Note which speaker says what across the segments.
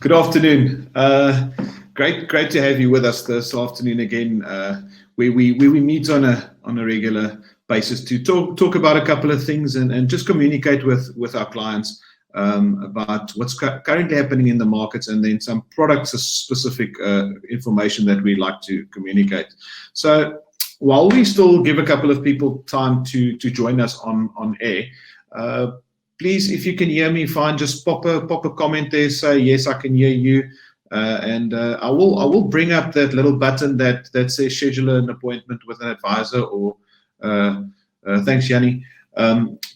Speaker 1: Good afternoon. Great to have you with us this afternoon again. We meet on a regular basis to talk about a couple of things and just communicate with our clients about what's currently happening in the markets, and then some product-specific information that we like to communicate. So while we still give a couple of people time to join us on air, please, if you can hear me fine, just pop a comment there, say yes, I can hear you, and I will bring up that little button that says schedule an appointment with an advisor, or thanks, Yanni,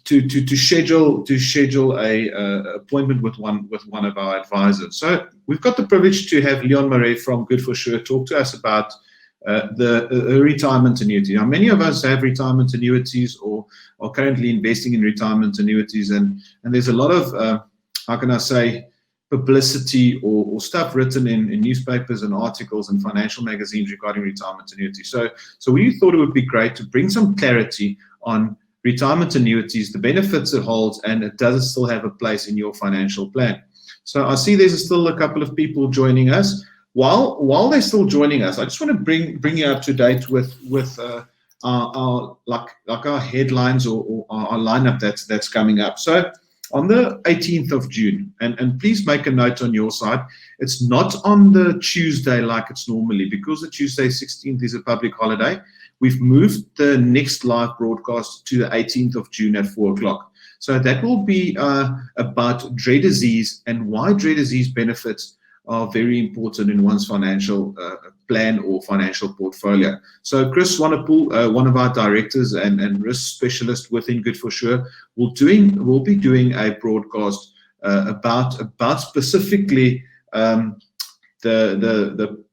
Speaker 1: to schedule a appointment with one of our advisors. So we've got the privilege to have Leon Marais from Good for Sure talk to us about the retirement annuity. Now, many of us have retirement annuities or are currently investing in retirement annuities, and there's a lot of how can I say, publicity or stuff written in newspapers and articles and financial magazines regarding retirement annuities. So we thought it would be great to bring some clarity on retirement annuities, the benefits it holds, and does it still have a place in your financial plan. So I see there's still a couple of people joining us. While they're still joining us, I just want to bring you up to date with our headlines or our lineup that's coming up. So on the 18th of June, and please make a note on your side, it's not on the Tuesday like it's normally, because the Tuesday 16th is a public holiday. We've moved the next live broadcast to the 18th of June at 4 o'clock. So that will be about dread disease and why dread disease benefits are very important in one's financial plan or financial portfolio. So Chris Swanepoel, one of our directors and risk specialist within Good for Sure, will be doing a broadcast about specifically the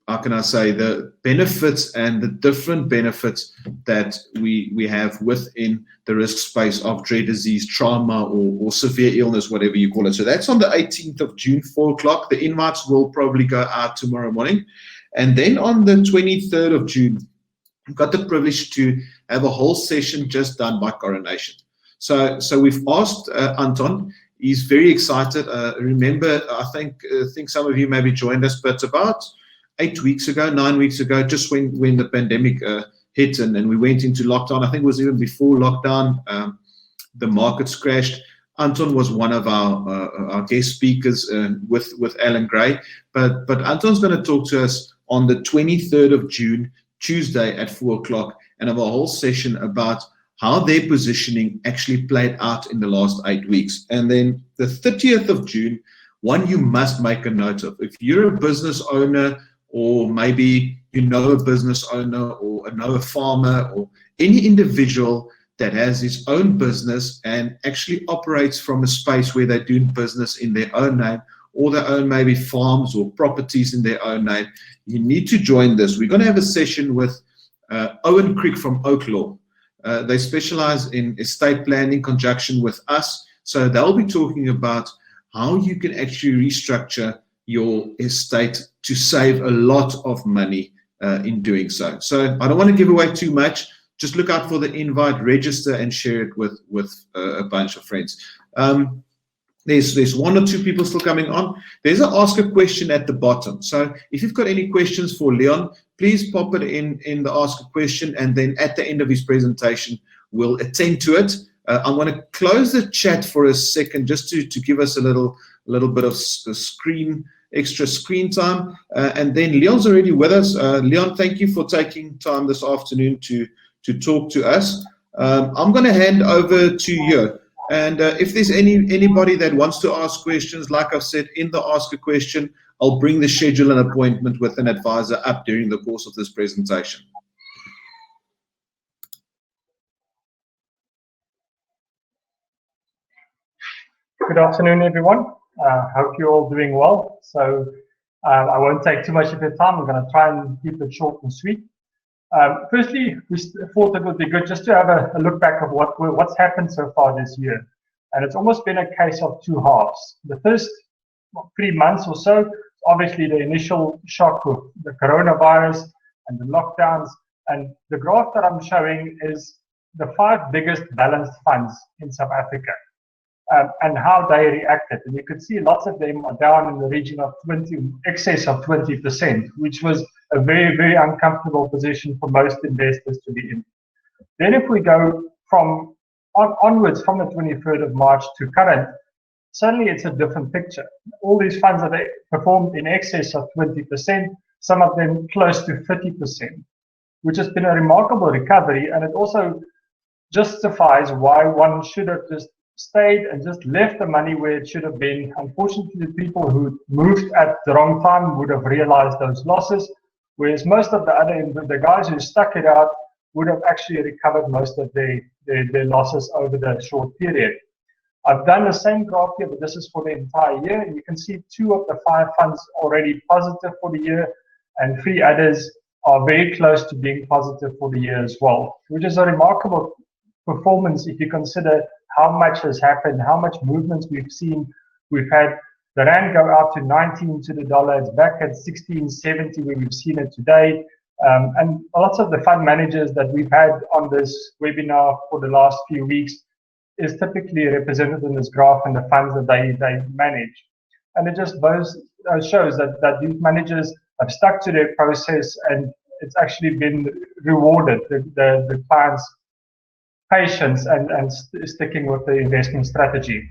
Speaker 1: how can I say, the benefits and the different benefits that we have within the risk space of dread disease, trauma, or severe illness, whatever you call it. So that's on the 18th of June, 4 o'clock. The invites will probably go out tomorrow morning. And then on the 23rd of June, we've got the privilege to have a whole session just done by Coronation. So we've asked Anton. He's very excited. Remember, I think some of you maybe joined us, but about 9 weeks ago, just when the pandemic hit and we went into lockdown. I think it was even before lockdown, the markets crashed. Anton was one of our guest speakers with Alan Gray, but Anton's going to talk to us on the 23rd of June, Tuesday at 4 o'clock, and have a whole session about how their positioning actually played out in the last 8 weeks. And then the 30th of June, one you must make a note of. If you're a business owner, or maybe you know a business owner or know a farmer or any individual that has his own business and actually operates from a space where they're doing business in their own name, or they own maybe farms or properties in their own name, you need to join this. We're going to have a session with Owen Crick from Oak Law. They specialize in estate planning in conjunction with us. So they'll be talking about how you can actually restructure your estate to save a lot of money in doing so. So I don't want to give away too much. Just look out for the invite, register, and share it with a bunch of friends. There's one or two people still coming on. There's an ask a question at the bottom. So if you've got any questions for Leon, please pop it in the ask a question, and then at the end of his presentation, we'll attend to it. I'm going to close the chat for a second just to give us a little bit of extra screen time, and then Leon's already with us. Leon, thank you for taking time this afternoon to talk to us. I'm going to hand over to you, and if there's anybody that wants to ask questions, like I've said in the ask a question, I'll bring the schedule and appointment with an advisor up during the course of this presentation.
Speaker 2: Good afternoon, everyone. Hope you're all doing well. So I won't take too much of your time. I'm going to try and keep it short and sweet. Firstly, we thought it would be good just to have a look back of what's happened so far this year. And it's almost been a case of two halves. The first 3 months or so, obviously the initial shock of the coronavirus and the lockdowns. And the graph that I'm showing is the 5 biggest balanced funds in South Africa. and how they reacted. And you could see lots of them are down in the region of excess of 20%, which was a very, very uncomfortable position for most investors to be in. Then if we go from onwards from the 23rd of March to current, suddenly it's a different picture. All these funds have performed in excess of 20%, some of them close to 30%, which has been a remarkable recovery, and it also justifies why one should have just stayed and just left the money where it should have been. Unfortunately, the people who moved at the wrong time would have realized those losses, whereas most of the guys who stuck it out would have actually recovered most of their losses over the short period. I've done the same graph here, but this is for the entire year, and you can see 2 of the 5 funds already positive for the year, and 3 others are very close to being positive for the year as well, which is a remarkable performance if you consider how much has happened, how much movements we've seen. We've had the rand go out to 19 to the dollar. It's back at 16.70 where we've seen it today. And lots of the fund managers that we've had on this webinar for the last few weeks is typically represented in this graph and the funds that they manage. And it just shows that these managers have stuck to their process, and it's actually been rewarded, the clients' patience and sticking with the investment strategy.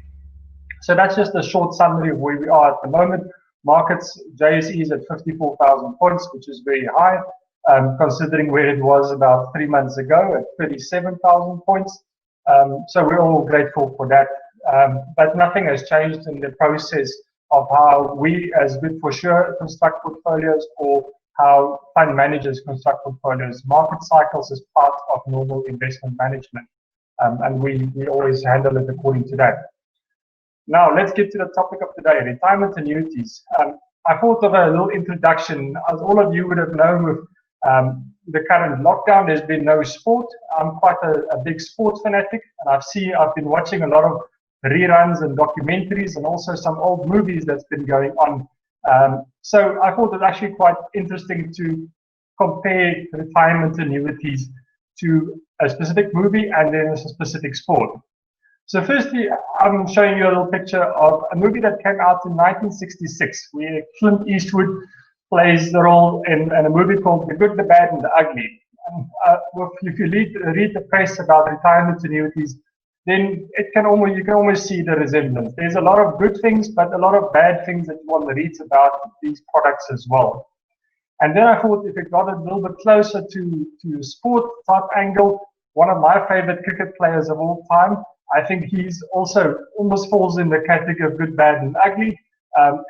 Speaker 2: So that's just a short summary of where we are at the moment. Markets, JSE is at 54,000 points, which is very high, considering where it was about 3 months ago at 37,000 points. So we're all grateful for that. But nothing has changed in the process of how we as Good for Sure construct portfolios or how fund managers construct portfolios. Market cycles is part of normal investment management, and we always handle it according to that. Now let's get to the topic of today, retirement annuities. I thought of a little introduction. As all of you would have known, with the current lockdown, there's been no sport. I'm quite a big sports fanatic, and I've been watching a lot of reruns and documentaries and also some old movies that's been going on. So I thought it was actually quite interesting to compare retirement annuities to a specific movie and then a specific sport. So firstly, I'm showing you a little picture of a movie that came out in 1966, where Clint Eastwood plays the role in a movie called The Good, the Bad, and the Ugly. And if you read the press about retirement annuities, then you can almost see the resemblance. There's a lot of good things, but a lot of bad things that one reads about these products as well. And then I thought if it got a little bit closer to sport type angle, one of my favorite cricket players of all time, I think he's also almost falls in the category of good, bad, and ugly.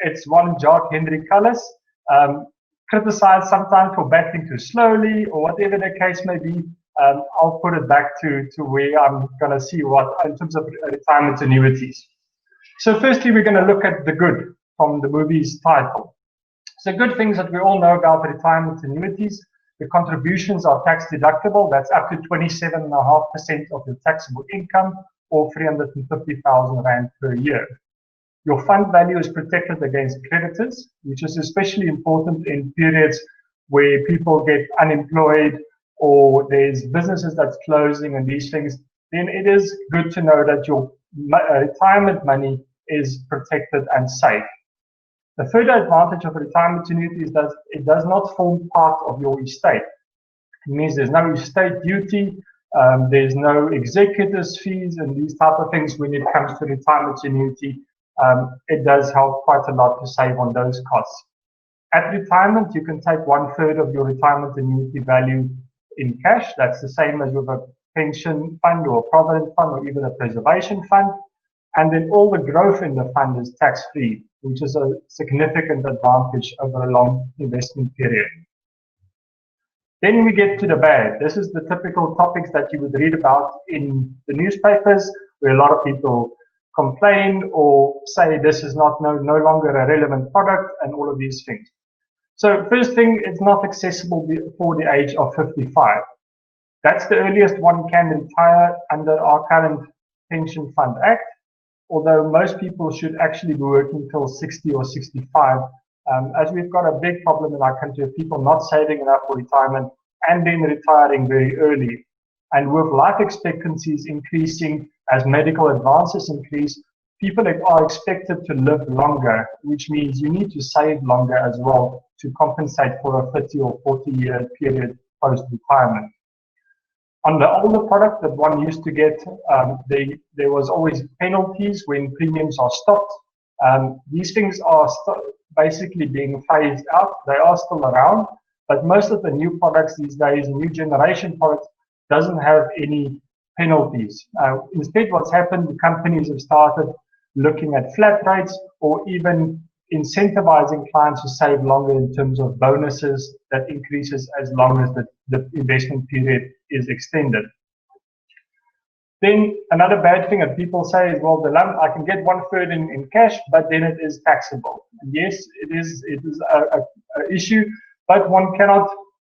Speaker 2: It's one Jacques Henry Kallis, criticized sometimes for batting too slowly or whatever the case may be. I'll put it back to where I'm going to see what in terms of retirement annuities. So firstly, we're going to look at the good from the movie's title. So good things that we all know about retirement annuities: the contributions are tax deductible. That's up to 27.5% of your taxable income, or 350,000 Rand per year. Your fund value is protected against creditors, which is especially important in periods where people get unemployed or there's businesses that's closing and these things. Then it is good to know that your retirement money is protected and safe. The further advantage of a retirement annuity is that it does not form part of your estate. It means there's no estate duty, there's no executors fees and these type of things when it comes to retirement annuity. It does help quite a lot to save on those costs. At retirement, you can take 1/3 of your retirement annuity value in cash. That's the same as with a pension fund or a provident fund or even a preservation fund. And then all the growth in the fund is tax-free, which is a significant advantage over a long investment period. Then we get to the bad. This is the typical topics that you would read about in the newspapers, where a lot of people complain or say this is no longer a relevant product and all of these things. So first thing, it's not accessible before the age of 55. That's the earliest one can retire under our current Pension Fund Act, although most people should actually be working till 60 or 65, as we've got a big problem in our country of people not saving enough for retirement and then retiring very early. And with life expectancies increasing as medical advances increase, people are expected to live longer, which means you need to save longer as well to compensate for a 30 or 40-year period post-retirement. On the older product that one used to get, there was always penalties when premiums are stopped. These things are basically being phased out. They are still around, but most of the new products these days, new generation products, doesn't have any penalties. Instead, what's happened, the companies have started looking at flat rates or even incentivizing clients to save longer in terms of bonuses that increases as long as the investment period is extended. Then another bad thing that people say is, well, the lump, I can get 1/3 in cash, but then it is taxable. And yes, it is a issue, but one cannot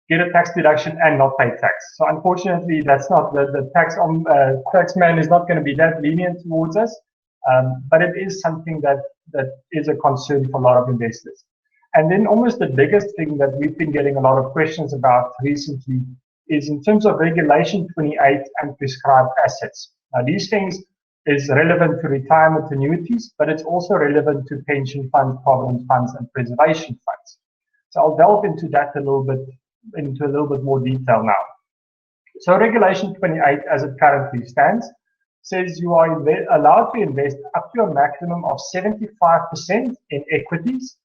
Speaker 2: get a tax deduction and not pay tax. So unfortunately, that's not the tax man is not going to be that lenient towards us, but it is something that is a concern for a lot of investors. And then almost the biggest thing that we've been getting a lot of questions about recently is in terms of Regulation 28 and prescribed assets. Now, these things is relevant to retirement annuities, but it's also relevant to pension funds, provident funds, and preservation funds. So I'll delve into that a little bit more detail now. So Regulation 28, as it currently stands, says you are allowed to invest up to a maximum of 75% in equities,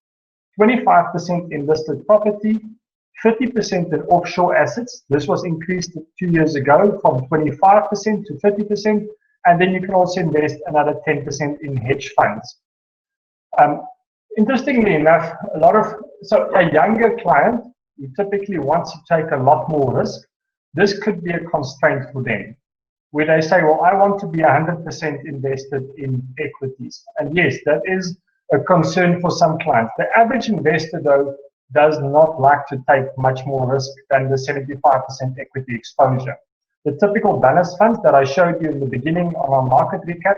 Speaker 2: 25% in listed property, 30% in offshore assets. This was increased 2 years ago from 25% to 30%, and then you can also invest another 10% in hedge funds. Interestingly enough, a younger client who typically wants to take a lot more risk, this could be a constraint for them, where they say, well, I want to be 100% invested in equities. And yes, that is a concern for some clients. The average investor, though, does not like to take much more risk than the 75% equity exposure. The typical balanced funds that I showed you in the beginning on our market recap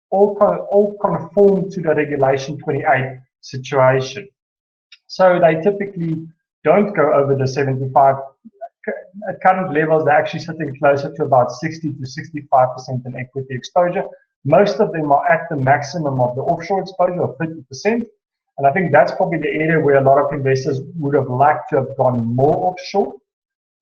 Speaker 2: all conform to the Regulation 28 situation. So they typically don't go over the 75. At current levels, they're actually sitting closer to about 60 to 65% in equity exposure. Most of them are at the maximum of the offshore exposure of 50%. And I think that's probably the area where a lot of investors would have liked to have gone more offshore.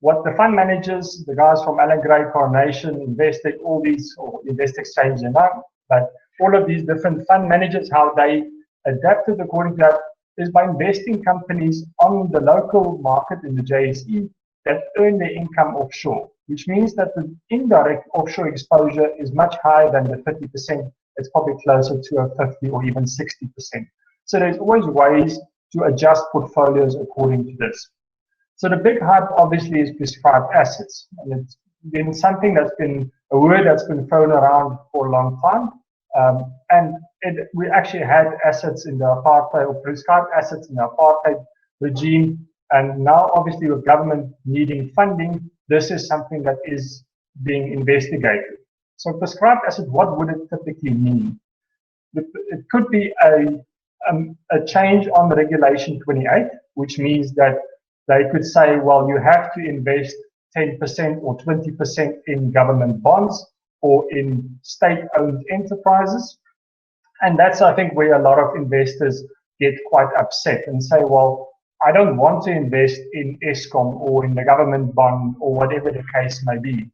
Speaker 2: What the fund managers, the guys from Allen Gray, Coronation, Investec, all these, or Invest Exchange and that, but all of these different fund managers, how they adapted according to that is by investing companies on the local market in the JSE that earn their income offshore, which means that the indirect offshore exposure is much higher than the 30%. It's probably closer to a 50 or even 60%. So there's always ways to adjust portfolios according to this. So the big hype obviously is prescribed assets. And it's been something that's been a word that's been thrown around for a long time. We actually had assets in the apartheid, or prescribed assets in the apartheid regime. And now obviously with government needing funding, this is something that is being investigated. So prescribed asset, what would it typically mean? It could be a change on the Regulation 28, which means that they could say, well, you have to invest 10% or 20% in government bonds or in state-owned enterprises. And that's, I think, where a lot of investors get quite upset and say, well, I don't want to invest in Eskom or in the government bond or whatever the case may be.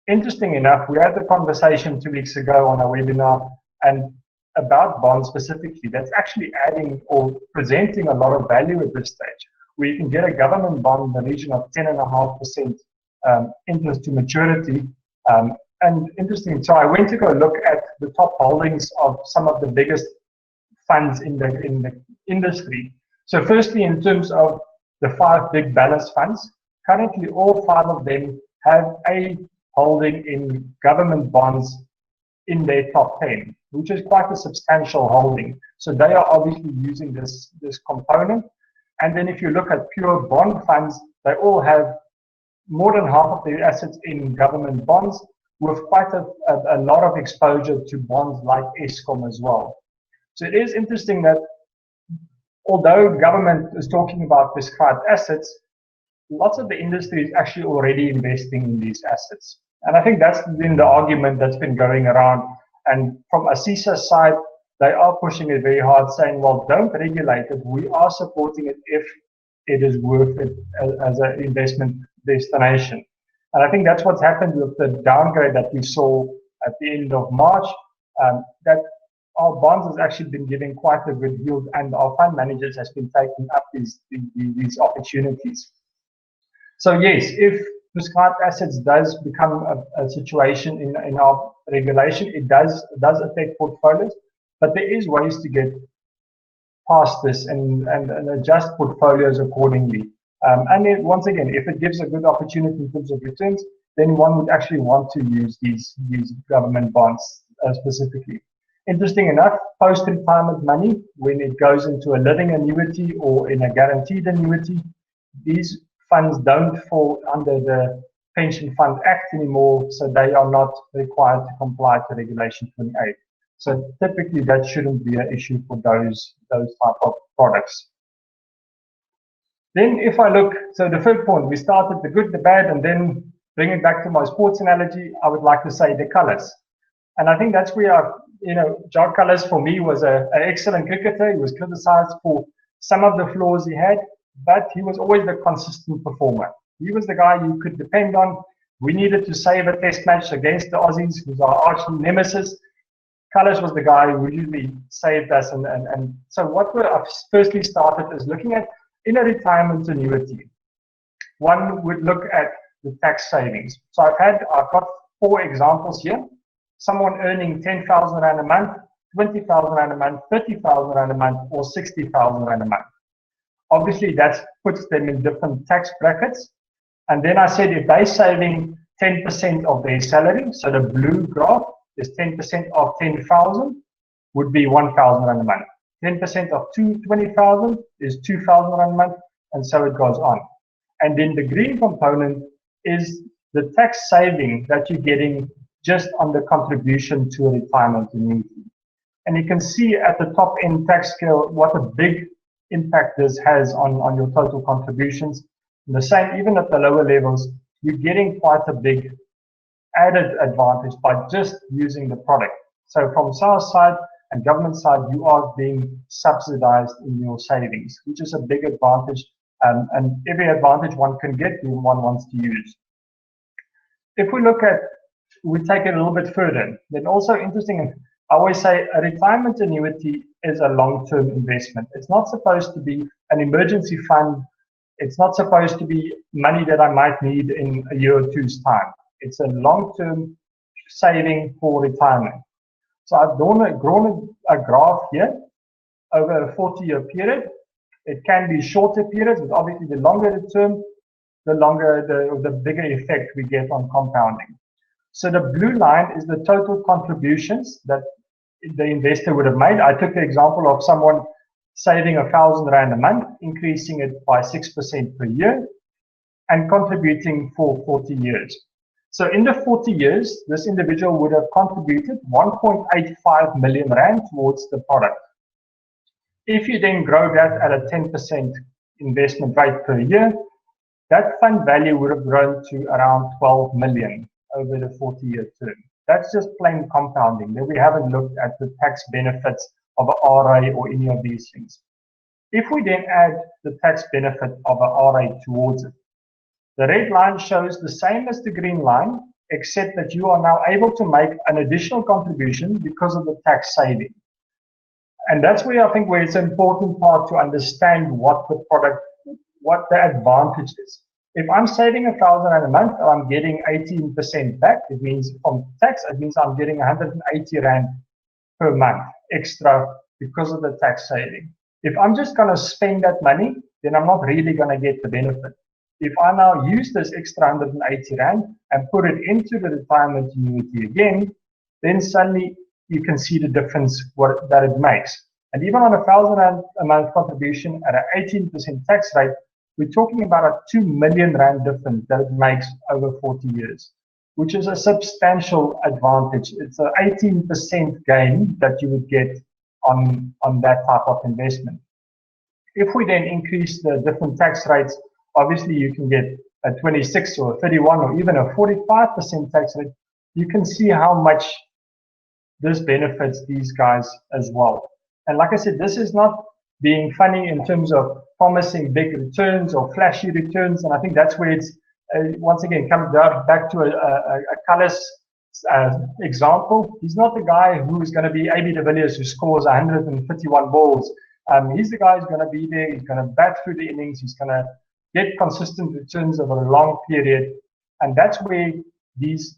Speaker 2: Interesting enough, we had the conversation 2 weeks ago on a webinar and about bonds specifically, that's actually adding or presenting a lot of value at this stage, where you can get a government bond in the region of 10.5% interest to maturity. And interesting, so I went to go look at the top holdings of some of the biggest funds in the industry. So firstly, in terms of the 5 big balanced funds, currently all 5 of them have a holding in government bonds in their top 10, which is quite a substantial holding. So they are obviously using this component. And then if you look at pure bond funds, they all have more than half of their assets in government bonds, with quite a lot of exposure to bonds like Eskom as well. So it is interesting that although government is talking about prescribed assets, lots of the industry is actually already investing in these assets. And I think that's been the argument that's been going around. And from ASISA's side, they are pushing it very hard, saying, well, don't regulate it. We are supporting it if it is worth it as an investment destination. And I think that's what's happened with the downgrade that we saw at the end of March, that our bonds has actually been giving quite a good yield, and our fund managers has been taking up these opportunities. So yes, if prescribed assets does become a situation in our regulation, it does affect portfolios, but there is ways to get past this and adjust portfolios accordingly. And then once again, if it gives a good opportunity in terms of returns, then one would actually want to use these government bonds specifically. Interesting enough, post-retirement money, when it goes into a living annuity or in a guaranteed annuity, these funds don't fall under the Pension Fund Act anymore, so they are not required to comply to Regulation 28. So typically that shouldn't be an issue for those type of products. Then if I look, so the third point, we started the good, the bad, and then bring it back to my sports analogy, I would like to say the Kallis. And I think that's where, Jacques Kallis for me was an excellent cricketer. He was criticized for some of the flaws he had, but he was always the consistent performer. He was the guy you could depend on. We needed to save a test match against the Aussies, who's our arch nemesis. Kallis was the guy who usually saved us. And so what I firstly started is looking at, in a retirement annuity, one would look at the tax savings. So I've got 4 examples here. Someone earning 10,000 Rand a month, 20,000 Rand a month, 30,000 Rand a month, or 60,000 Rand a month. Obviously, that puts them in different tax brackets. And then I said if they're saving 10% of their salary, so the blue graph is 10% of 10,000 would be 1,000 Rand a month. 10% of 20,000 is 2,000 Rand a month, and so it goes on. And then the green component is the tax saving that you're getting just on the contribution to a retirement annuity. And you can see at the top end tax scale what a big impact this has on your total contributions. And the same, even at the lower levels, you're getting quite a big added advantage by just using the product. So from SARS side and government side, you are being subsidized in your savings, which is a big advantage. And every advantage one can get, one wants to use. If we take it a little bit further, then also interesting, I always say a retirement annuity is a long-term investment. It's not supposed to be an emergency fund. It's not supposed to be money that I might need in a year or two's time. It's a long-term saving for retirement. So I've drawn a graph here over a 40-year period. It can be shorter periods, but obviously the longer the term, the bigger effect we get on compounding. So the blue line is the total contributions that the investor would have made. I took the example of someone saving 1,000 Rand a month, increasing it by 6% per year, and contributing for 40 years. So in the 40 years, this individual would have contributed 1.85 million Rand towards the product. If you then grow that at a 10% investment rate per year, that fund value would have grown to around 12 million over the 40-year term. That's just plain compounding. Then we haven't looked at the tax benefits of an RA or any of these things. If we then add the tax benefit of an RA towards it, the red line shows the same as the green line, except that you are now able to make an additional contribution because of the tax saving. And that's where I think where it's an important part to understand what the advantage is. If I'm saving 1,000 Rand a month, I'm getting 18% back. It means from tax, it means I'm getting 180 Rand per month extra because of the tax saving. If I'm just going to spend that money, then I'm not really going to get the benefit. If I now use this extra 180 Rand and put it into the retirement annuity again, then suddenly you can see the difference that it makes. And even on 1,000 Rand a month contribution at an 18% tax rate, we're talking about a 2 million Rand difference that it makes over 40 years, which is a substantial advantage. It's an 18% gain that you would get on that type of investment. If we then increase the different tax rates, obviously you can get a 26 or a 31 or even a 45% tax rate. You can see how much this benefits these guys as well. And like I said, this is not being funny in terms of promising big returns or flashy returns. And I think that's where it's, once again, comes back to a Kallis example. He's not the guy who is going to be A.B. de Villiers who scores 151 balls. He's the guy who's going to be there. He's going to bat through the innings. He's going to get consistent returns over a long period. And that's where this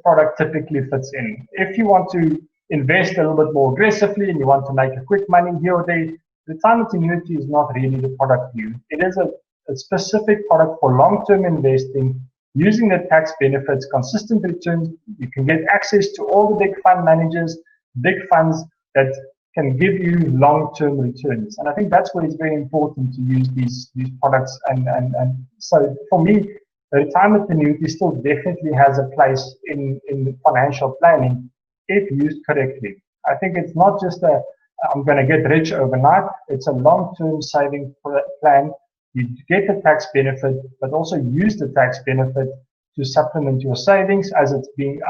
Speaker 2: product typically fits in. If you want to invest a little bit more aggressively and you want to make a quick money here or there, retirement annuity is not really the product for you. It is a specific product for long-term investing, using the tax benefits, consistent returns. You can get access to all the big fund managers, big funds that can give you long-term returns. And I think that's where it's very important to use these products. And so for me, the retirement annuity still definitely has a place in financial planning if used correctly. I think it's not just I'm going to get rich overnight. It's a long-term saving plan. You get the tax benefit, but also use the tax benefit to supplement your savings, as it's being.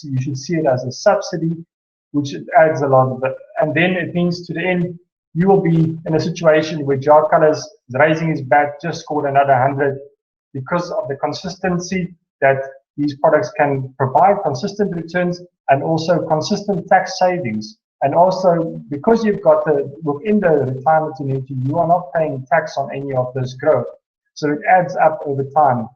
Speaker 2: You should see it as a subsidy, which adds a lot of it. And then it means to the end, you will be in a situation where Kallis is raising his bat, just scored another 100, because of the consistency that these products can provide, consistent returns and also consistent tax savings. And also, because you've got within the retirement annuity, you are not paying tax on any of this growth. So it adds up over time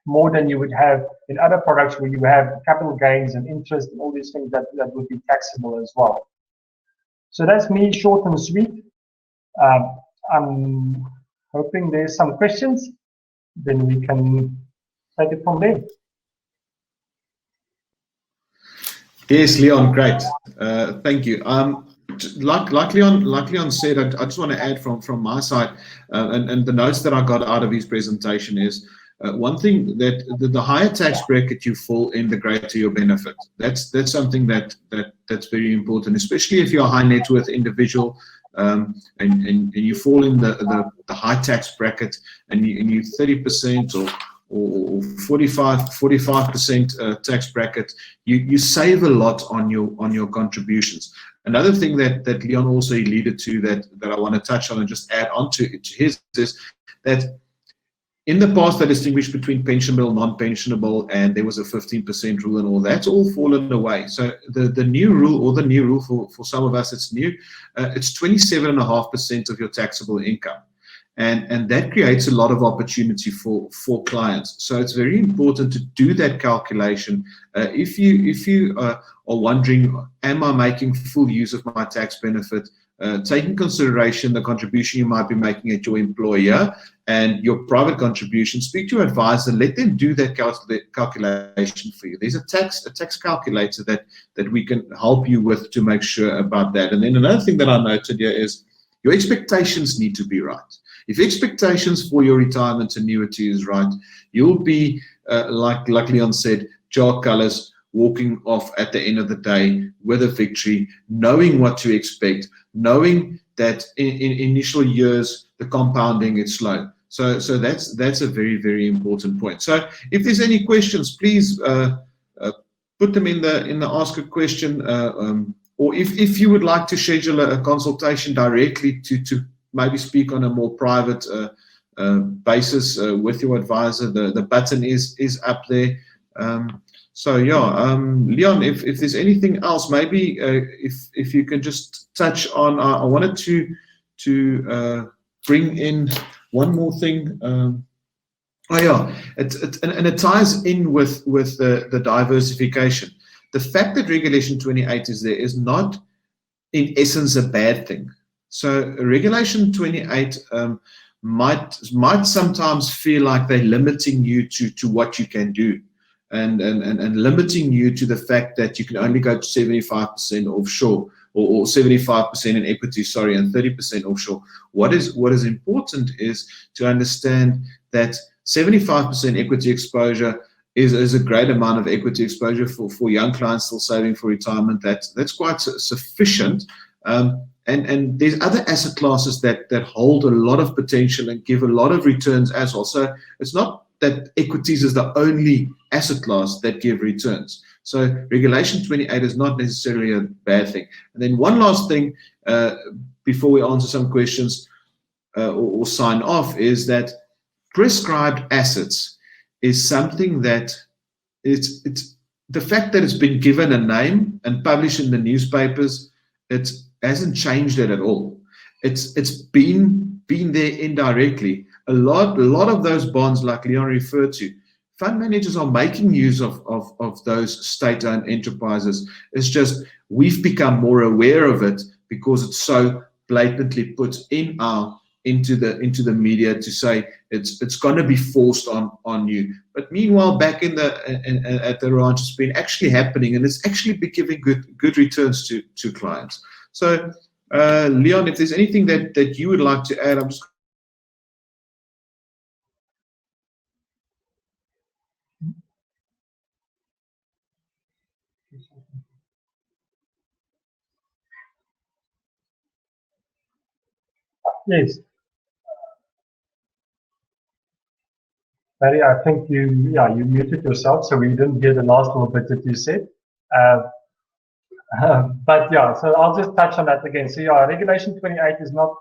Speaker 2: more than you would have in other products where you have capital gains and interest and all these things that would be taxable as well. So that's me, short and sweet. I'm hoping there's some questions. Then we can take it from there.
Speaker 1: Yes, Leon, great. Thank you. Like Leon said, I just want to add from my side, and the notes that I got out of his presentation is one thing, that the higher tax bracket you fall in, the greater your benefit. That's something that's very important, especially if you're a high net worth individual. And you fall in the high tax bracket, and you 30% or 45% tax bracket, you save a lot on your contributions. Another thing that Leon also alluded to that I want to touch on and just add on to his is that in the past they distinguished between pensionable, non-pensionable, and there was a 15% rule and all that's all fallen away. So the new rule for some of us, it's new, it's 27.5% of your taxable income. And that creates a lot of opportunity for clients. So it's very important to do that calculation. If you are wondering, am I making full use of my tax benefit, take in consideration the contribution you might be making at your employer and your private contribution, speak to your advisor, let them do that calculation for you. There's a tax calculator that we can help you with to make sure about that. And then another thing that I noted here is your expectations need to be right. If expectations for your retirement annuity is right, you'll be, like Leon said, Kallis, walking off at the end of the day with a victory, knowing what to expect, knowing that in initial years, the compounding is slow. So that's a very, very important point. So if there's any questions, please put them in the ask a question, or if you would like to schedule a consultation directly to maybe speak on a more private basis with your advisor, the button is up there. So yeah, Leon, if there's anything else, maybe if you can just touch on, I wanted to bring in one more thing. Oh yeah, it ties in with the diversification. The fact that Regulation 28 is there is not, in essence, a bad thing. So Regulation 28 might sometimes feel like they're limiting you to what you can do, and limiting you to the fact that you can only go to 75% offshore or 75% in equity, and 30% offshore. What is important is to understand that 75% equity exposure is a great amount of equity exposure for young clients still saving for retirement. That's quite sufficient. And there's other asset classes that hold a lot of potential and give a lot of returns as well. So it's not that equities is the only asset class that give returns. So Regulation 28 is not necessarily a bad thing. And then one last thing before we answer some questions or sign off is that prescribed assets is something that it's the fact that it's been given a name and published in the newspapers, it hasn't changed it at all. It's been there indirectly. A lot of those bonds, like Leon referred to, fund managers are making use of those state-owned enterprises. It's just we've become more aware of it because it's so blatantly put into the media to say it's going to be forced on you. But meanwhile, back at the ranch, it's been actually happening, and it's actually been giving good returns to clients. So, Leon, if there's anything that you would like to add, I'm just.
Speaker 2: Yes. Barry, I think you muted yourself, so we didn't hear the last little bit that you said. But yeah, so I'll just touch on that again. So yeah, Regulation 28 is not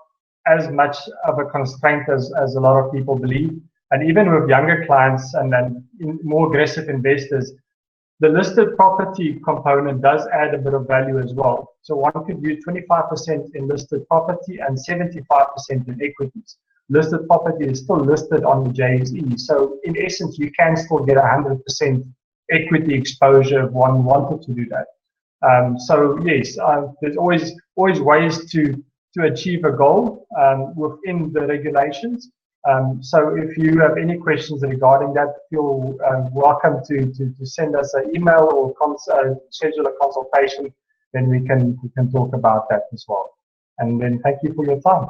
Speaker 2: as much of a constraint as a lot of people believe. And even with younger clients and then more aggressive investors, the listed property component does add a bit of value as well. So one could view 25% in listed property and 75% in equities. Listed property is still listed on the JSE. So in essence, you can still get 100% equity exposure if one wanted to do that. So yes, there's always ways to achieve a goal within the regulations. So if you have any questions regarding that, feel welcome to send us an email or schedule a consultation. Then we can talk about that as well. And then thank you for your time.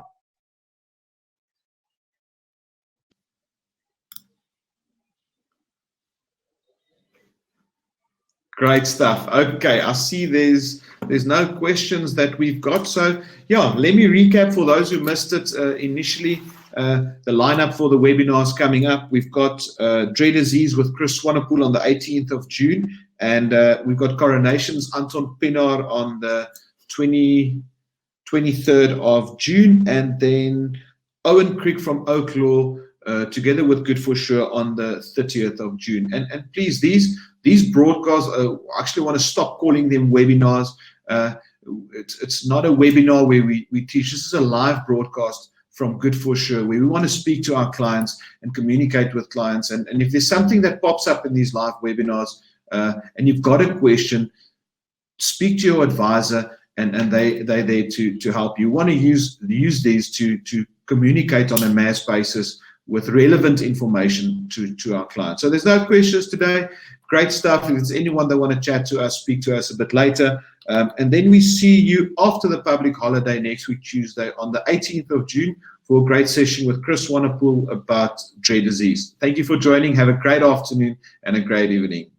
Speaker 1: Great stuff. Okay, I see there's no questions that we've got. So yeah, let me recap for those who missed it initially. The lineup for the webinars coming up. We've got Dread Disease with Chris Swanepoel on the 18th of June, and we've got Coronations Anton Pinaar on the 23rd of June, and then Owen Crick from Oak Law together with Good for Sure on the 30th of June. And please, these broadcasts, I actually want to stop calling them webinars. It's not a webinar where we teach. This is a live broadcast from Good for Sure, where we want to speak to our clients and communicate with clients. And if there's something that pops up in these live webinars and you've got a question, speak to your advisor, and they're there to help you. You want to use these to communicate on a mass basis with relevant information to our clients. So there's no questions today. Great stuff. If there's anyone that want to chat to us, speak to us a bit later. And then we see you after the public holiday next week, Tuesday, on the 18th of June for a great session with Chris Swanepoel about Dread Disease. Thank you for joining. Have a great afternoon and a great evening.